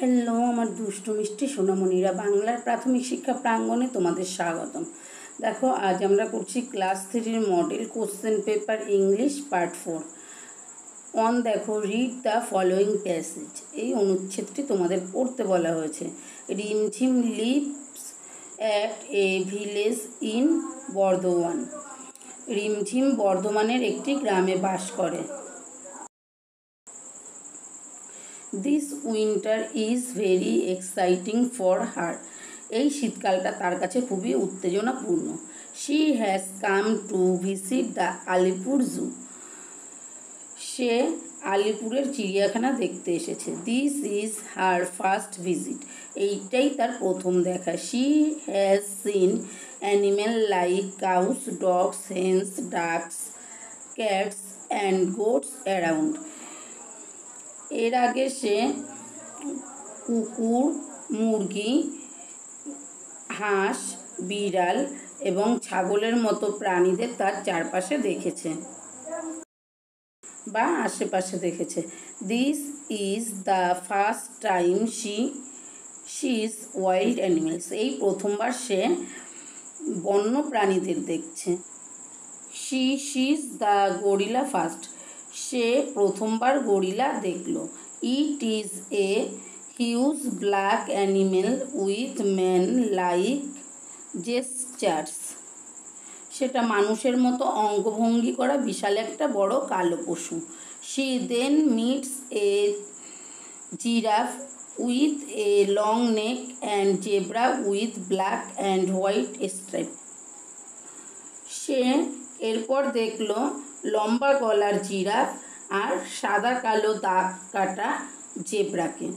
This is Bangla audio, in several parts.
হ্যালো আমার দুষ্টু মিষ্টি সোনামণিরা, বাংলার প্রাথমিক শিক্ষা প্রাঙ্গণে তোমাদের স্বাগতম। দেখো, আজ আমরা করছি class 3 model question paper English part 4। দেখো, রিড দ্য ফলোয়িং প্যাসেজ। এই অনুচ্ছেদটি তোমাদের পড়তে বলা হয়েছে। Rimjhim lives at a village in Bardhaman. Rimjhim বর্ধমানের একটি গ্রামে বাস করে। This winter is very exciting for her. এই শীতকালটা তার কাছে খুবই উত্তেজনাপূর্ণ। She has come to visit the Alipur zoo. সে আলিপুরের চিড়িয়াখানা দেখতে এসেছে। This is her first visit. এইটাই তার প্রথম দেখা। She has seen animal like cows, dogs, hens, ducks, cats and goats around. এর আগে সে কুকুর, মুরগি, হাঁস, বিড়াল এবং ছাগলের মতো প্রাণীদের তার চারপাশে দেখেছে বা আশেপাশে দেখেছে। This is the first time she sees wild animals. এই প্রথমবার সে বন্য প্রাণীদের দেখছে। She sees the gorilla first. সে প্রথমবার গরিলা দেখল। It is a huge black animal with man like gestures. সেটা মানুষের মতো অঙ্গভঙ্গি করা বিশাল একটা বড় কালো পশু। She then meets a giraffe with a long neck and zebra with black and white stripe. সে এরপর দেখল লম্বা গলার জিরাফ আর সাদা কালো দাগ কাটা জেব্রাকে।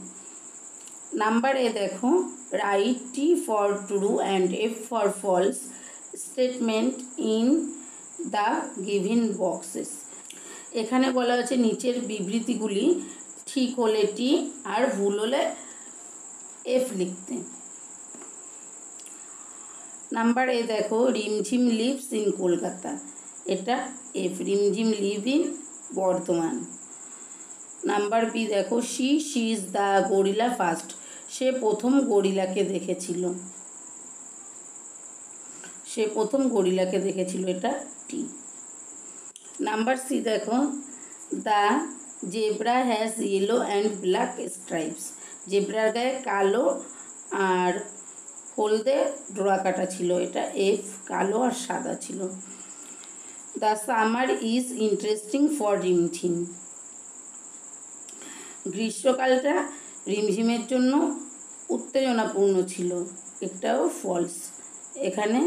নাম্বার এ দেখো, write T for true and F for false statement in the given boxes. এখানে বলা হয়েছে নিচের বিবৃতিগুলি ঠিক হলে টি আর ভুল হলে এফ লিখতে। নাম্বার এ দেখো, রিমঝিম লিভস ইন কলকাতা। এটা F. Rimjhim live in Bardhaman. Number B দেখো, she sees the gorilla first. সে প্রথম গরিলাকে দেখেছিল। এটা টি। নাম্বার সি দেখো, the zebra has yellow and black stripes. জেব্রার গায়ে কালো আর হলদে ডোরা কাটা ছিল। এটা এফ। কালো আর সাদা ছিল। The summer is interesting for Rimjhim. গ্রীষ্মকালটা রিমঝিমের জন্য উত্তেজনাপূর্ণ ছিল। এটাও ফলস। এখানে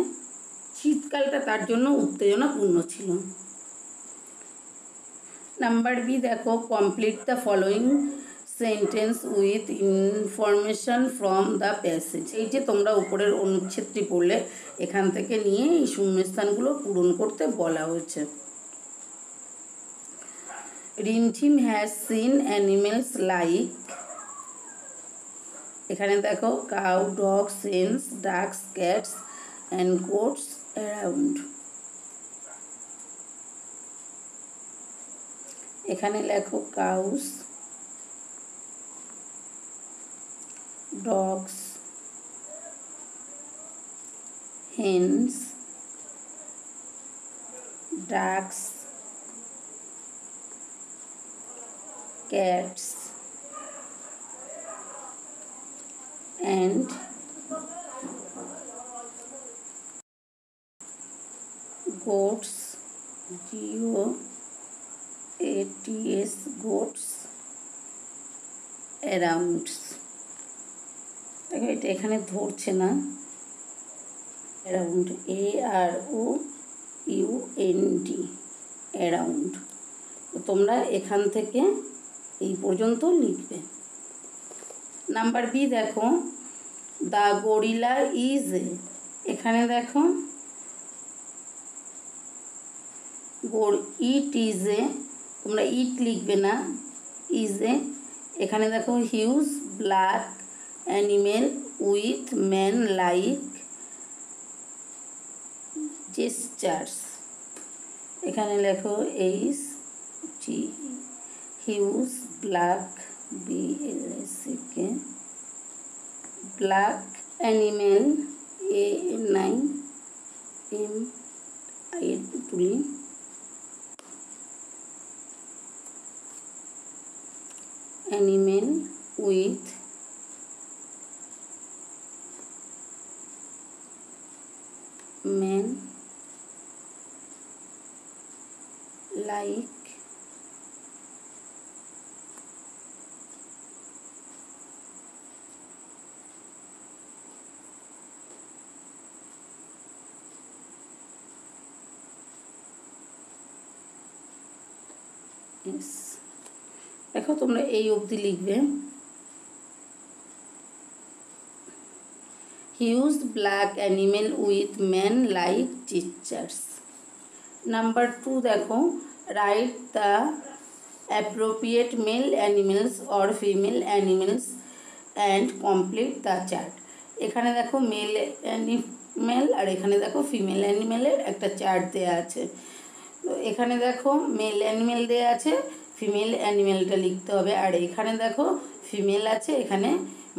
শীতকালটা তার জন্য উত্তেজনাপূর্ণ ছিল। নাম্বার বি দেখো, complete the following sentence with information from the passage. এই যে তোমরা উপরের অনুচ্ছেদটি পড়লে, এখান থেকে নিয়ে এই শূন্যস্থানগুলো পূরণ করতে বলা হয়েছে। Rimjhim has seen animals like. এখানে দেখো, cow, dogs, hens, ducks, cats and goats around. এখানে লেখো cows, dogs, hens, ducks, cats and goats, GOATS, goats around। দেখো, এটা এখানে ধরছে না। Around, AROUND, around. তোমরা এখান থেকে এই পর্যন্ত লিখবে। নাম্বার বি দেখো, দ্য গরিলা ইজ এ। এখানে দেখো, ইট ইজ এ। তোমরা ইট লিখবে না, ইজ এ। এখানে দেখো, huge black animal with man like gestures. এখানে লেখো H G, huge black BLACK black animal, A-N-I-M-I-L, animal with man like yes. দেখো তোমরা এই অবধি লিখবে। Huge black animal with man like gestures. Number 2 দেখো, write the appropriate male animals or female animals and complete the chart. এখানে দেখো মেল অ্যানিমেল আর এখানে দেখো ফিমেল অ্যানিমেলের একটা চার্ট দেওয়া আছে। তো এখানে দেখো মেল অ্যানিমেল দেওয়া আছে, ফিমেল অ্যানিমেলটা লিখতে হবে, আর এখানে দেখো ফিমেল আছে, এখানে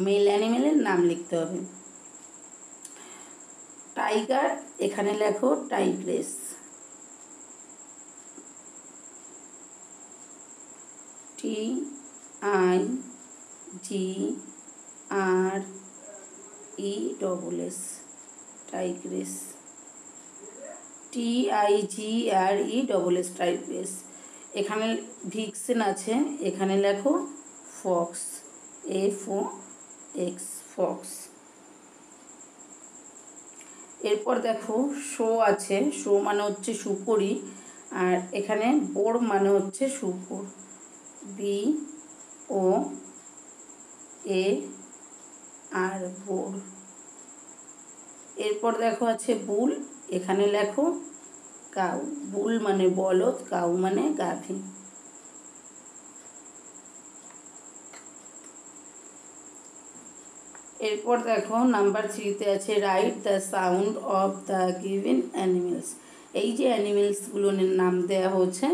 মেল অ্যানিমেলের নাম লিখতে হবে। টাইগার, এখানে লেখো Tigress. T-I-G-R-E-S-S, Tigress. T-I-G-R-E-S-S, Tigress. এখানে ভিক্সেন আছে, এখানে লেখো ফক্স, F-O-X, ফক্স। এরপর দেখো শো আছে, শো মানে হচ্ছে শুকরি, আর এখানে বোর মানে হচ্ছে শুকর, B-O-A-R, বোর। এরপর দেখো আছে বুল, এখানে লেখো কাউ, বুল মানে বলদ, কাউ মানে গাভী। এরপর দেখো নাম্বার 3-তে আছে write the sound of the given animals. এই যে অ্যানিমেলসগুলোর নাম দেওয়া হয়েছে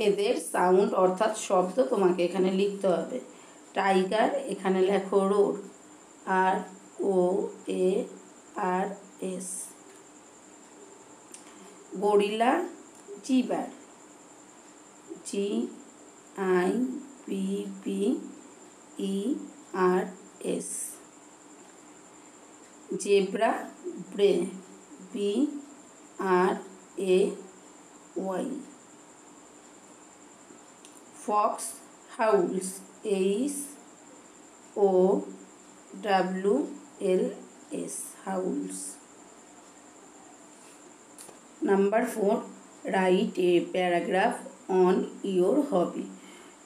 এদের সাউন্ড অর্থাৎ শব্দ তোমাকে এখানে লিখতে হবে। টাইগার, এখানে লেখো roar, R-O-A-R-S। Gorilla, gibber, G-I-B-B-E-R-S। Zebra, bray, B-R-A-Y। Fox, howls, H-O-W-L-S, howls. Number 4, write a paragraph on your hobby.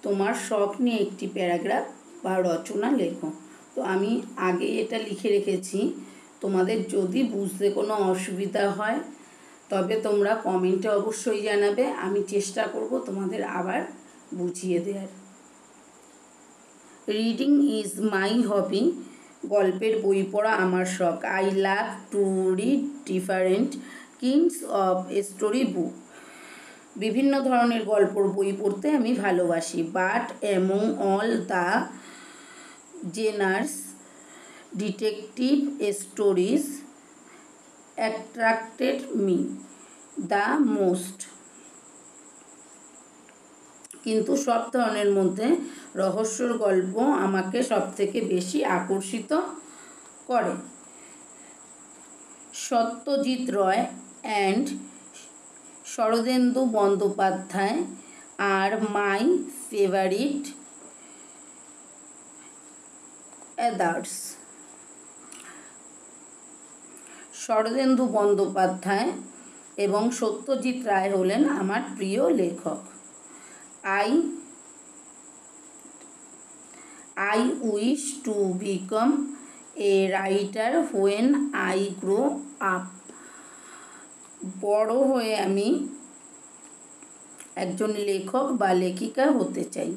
তোমার শখ নিয়ে একটি প্যারাগ্রাফ বা রচনা লেখো। তো আমি আগে এটা লিখে রেখেছি, তোমাদের যদি বুঝতে কোনো অসুবিধা হয় তবে তোমরা কমেন্টে অবশ্যই জানাবে, আমি চেষ্টা করব তোমাদের আবার বুঝিয়ে দেওয়ার। রিডিং ইজ মাই হবি, গল্পের বই পড়া আমার শখ। I love to read different kinds of story book, বিভিন্ন ধরনের গল্পর বই পড়তে আমি ভালোবাসি। But among all the genres detective stories attracted me the most, কিন্তু সব ধরনের মধ্যে রহস্যর গল্প আমাকে সবথেকে বেশি আকর্ষিত করে। সত্যজিৎ রায় অ্যান্ড শরদিন্দু বন্দ্যোপাধ্যায় আর my favourite authors. Sharadindu Bandyopadhyay এবং সত্যজিৎ রায় হলেন আমার প্রিয় লেখক। I wish to become a writer when I grow up. বড় হয়ে আমি একজন লেখক বা লেখিকা হতে চাই।